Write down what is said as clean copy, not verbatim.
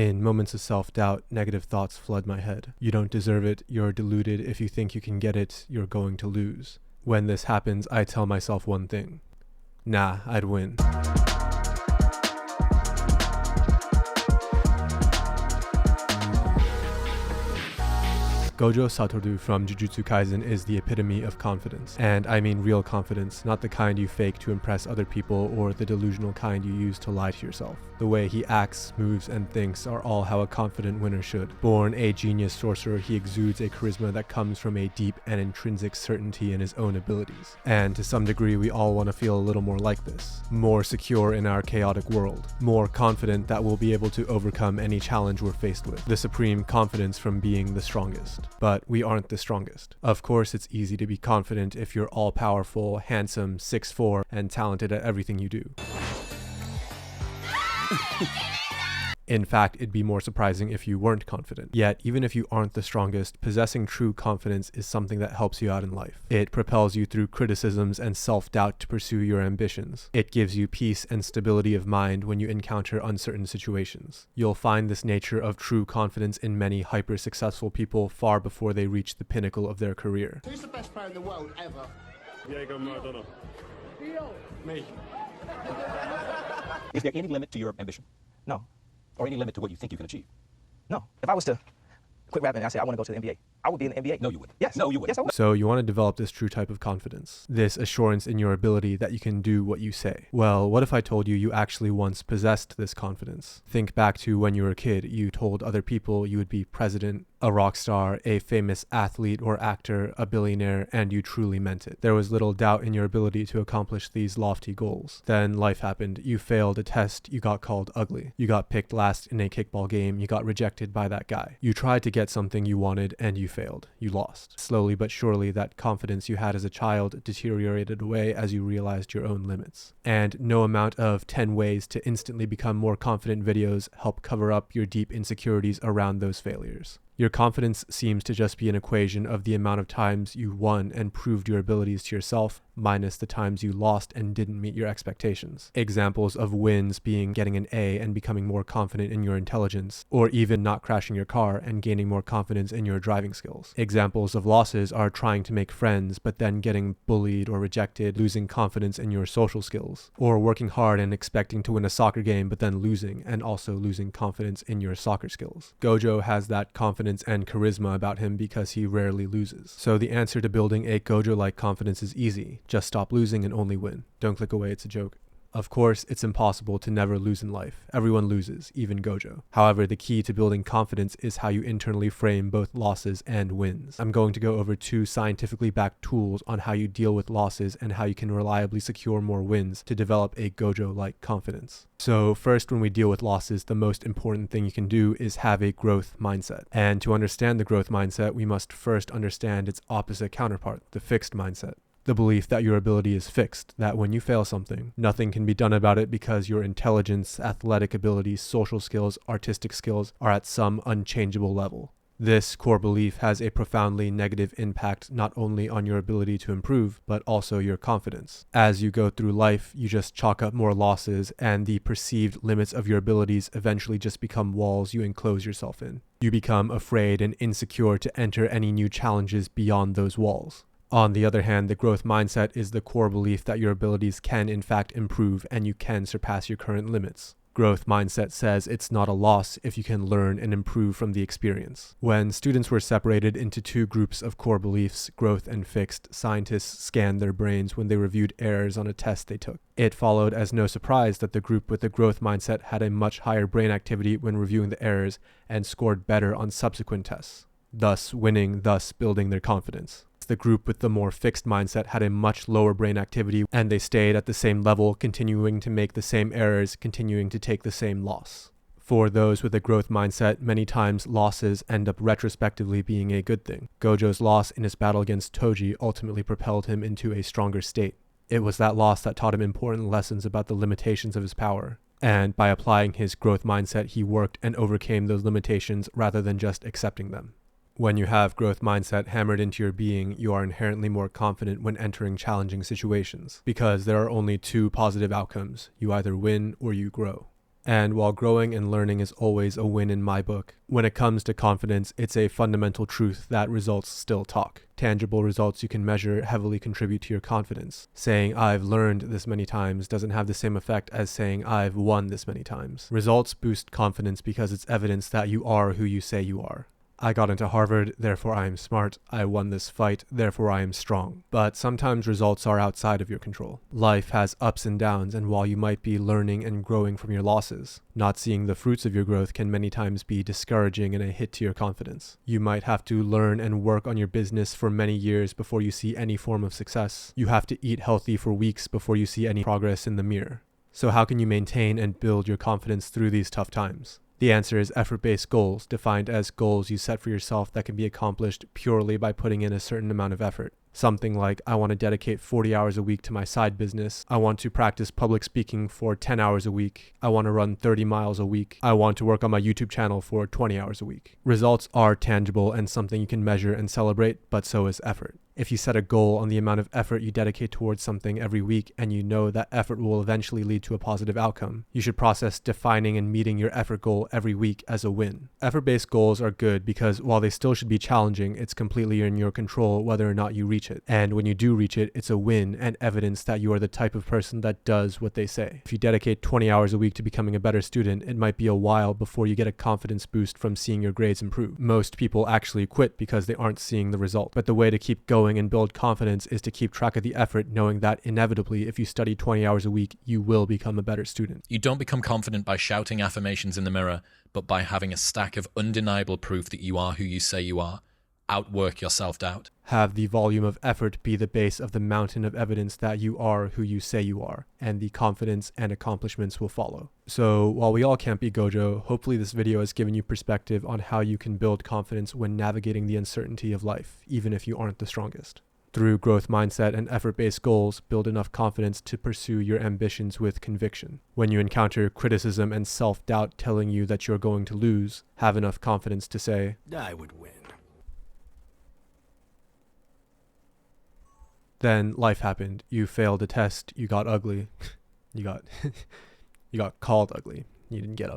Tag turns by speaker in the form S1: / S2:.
S1: In moments of self-doubt, negative thoughts flood my head. You don't deserve it, you're deluded, if you think you can get it, you're going to lose. When this happens, I tell myself one thing. Nah, I'd win. Gojo Satoru from Jujutsu Kaisen is the epitome of confidence. And I mean real confidence, not the kind you fake to impress other people or the delusional kind you use to lie to yourself. The way he acts, moves, and thinks are all how a confident winner should. Born a genius sorcerer, he exudes a charisma that comes from a deep and intrinsic certainty in his own abilities. And to some degree, we all want to feel a little more like this. More secure in our chaotic world. More confident that we'll be able to overcome any challenge we're faced with. The supreme confidence from being the strongest. But we aren't the strongest. Of course, it's easy to be confident if you're all-powerful, handsome, 6'4", and talented at everything you do. In fact, it'd be more surprising if you weren't confident. Yet, even if you aren't the strongest, possessing true confidence is something that helps you out in life. It propels you through criticisms and self-doubt to pursue your ambitions. It gives you peace and stability of mind when you encounter uncertain situations. You'll find this nature of true confidence in many hyper-successful people far before they reach the pinnacle of their career.
S2: Who's the best player in the world ever?
S3: Diego Maradona. Me.
S4: Is there any limit to your ambition? No. Or any limit to what you think you can achieve? No. If I was to quit rapping and I said I want to go to the NBA, I would be in the NBA. No, you wouldn't. Yes. No, you wouldn't. Yes, I would.
S1: So you want to develop this true type of confidence, this assurance in your ability that you can do what you say. Well, what if I told you you actually once possessed this confidence? Think back to when you were a kid. You told other people you would be president, a rock star, a famous athlete or actor, a billionaire, and you truly meant it. There was little doubt in your ability to accomplish these lofty goals. Then life happened. You failed a test. You got called ugly. You got picked last in a kickball game. You got rejected by that guy. You tried to get something you wanted and you failed. You lost. Slowly but surely, that confidence you had as a child deteriorated away as you realized your own limits. And no amount of 10 ways to instantly become more confident videos help cover up your deep insecurities around those failures. Your confidence seems to just be an equation of the amount of times you won and proved your abilities to yourself, minus the times you lost and didn't meet your expectations. Examples of wins being getting an A and becoming more confident in your intelligence, or even not crashing your car and gaining more confidence in your driving skills. Examples of losses are trying to make friends, but then getting bullied or rejected, losing confidence in your social skills, or working hard and expecting to win a soccer game, but then losing, and also losing confidence in your soccer skills. Gojo has that confidence and charisma about him because he rarely loses. So the answer to building a Gojo-like confidence is easy. Just stop losing and only win. Don't click away, it's a joke. Of course, it's impossible to never lose in life. Everyone loses, even Gojo. However, the key to building confidence is how you internally frame both losses and wins. I'm going to go over 2 scientifically backed tools on how you deal with losses and how you can reliably secure more wins to develop a Gojo-like confidence. So first, when we deal with losses, the most important thing you can do is have a growth mindset. And to understand the growth mindset, we must first understand its opposite counterpart, the fixed mindset. The belief that your ability is fixed, that when you fail something, nothing can be done about it because your intelligence, athletic abilities, social skills, artistic skills are at some unchangeable level. This core belief has a profoundly negative impact not only on your ability to improve, but also your confidence. As you go through life, you just chalk up more losses, and the perceived limits of your abilities eventually just become walls you enclose yourself in. You become afraid and insecure to enter any new challenges beyond those walls. On the other hand, the growth mindset is the core belief that your abilities can in fact improve and you can surpass your current limits. Growth mindset says it's not a loss if you can learn and improve from the experience. When students were separated into 2 groups of core beliefs, growth and fixed, scientists scanned their brains when they reviewed errors on a test they took. It followed as no surprise that the group with the growth mindset had a much higher brain activity when reviewing the errors and scored better on subsequent tests, thus winning, thus building their confidence. The group with the more fixed mindset had a much lower brain activity and they stayed at the same level, continuing to make the same errors, continuing to take the same loss. For those with a growth mindset, many times losses end up retrospectively being a good thing. Gojo's loss in his battle against Toji ultimately propelled him into a stronger state. It was that loss that taught him important lessons about the limitations of his power. And by applying his growth mindset, he worked and overcame those limitations rather than just accepting them. When you have growth mindset hammered into your being, you are inherently more confident when entering challenging situations, because there are only 2 positive outcomes. You either win or you grow. And while growing and learning is always a win in my book, when it comes to confidence, it's a fundamental truth that results still talk. Tangible results you can measure heavily contribute to your confidence. Saying I've learned this many times doesn't have the same effect as saying I've won this many times. Results boost confidence because it's evidence that you are who you say you are. I got into Harvard, therefore I am smart. I won this fight, therefore I am strong. But sometimes results are outside of your control. Life has ups and downs, and while you might be learning and growing from your losses, not seeing the fruits of your growth can many times be discouraging and a hit to your confidence. You might have to learn and work on your business for many years before you see any form of success. You have to eat healthy for weeks before you see any progress in the mirror. So how can you maintain and build your confidence through these tough times? The answer is effort-based goals, defined as goals you set for yourself that can be accomplished purely by putting in a certain amount of effort. Something like, I want to dedicate 40 hours a week to my side business. I want to practice public speaking for 10 hours a week. I want to run 30 miles a week. I want to work on my YouTube channel for 20 hours a week. Results are tangible and something you can measure and celebrate, but so is effort. If you set a goal on the amount of effort you dedicate towards something every week and you know that effort will eventually lead to a positive outcome, you should process defining and meeting your effort goal every week as a win. Effort-based goals are good because while they still should be challenging, it's completely in your control whether or not you reach it. And when you do reach it, it's a win and evidence that you are the type of person that does what they say. If you dedicate 20 hours a week to becoming a better student, it might be a while before you get a confidence boost from seeing your grades improve. Most people actually quit because they aren't seeing the result. But the way to keep going and build confidence is to keep track of the effort, knowing that inevitably, if you study 20 hours a week, you will become a better student.
S2: You don't become confident by shouting affirmations in the mirror, but by having a stack of undeniable proof that you are who you say you are. Outwork your self-doubt.
S1: Have the volume of effort be the base of the mountain of evidence that you are who you say you are, and the confidence and accomplishments will follow. So while we all can't be Gojo, hopefully this video has given you perspective on how you can build confidence when navigating the uncertainty of life, even if you aren't the strongest. Through growth mindset and effort-based goals, build enough confidence to pursue your ambitions with conviction. When you encounter criticism and self-doubt telling you that you're going to lose, have enough confidence to say,
S3: I would win.
S1: Then life happened. You failed a test, you got ugly. you got called ugly. You didn't get ugly.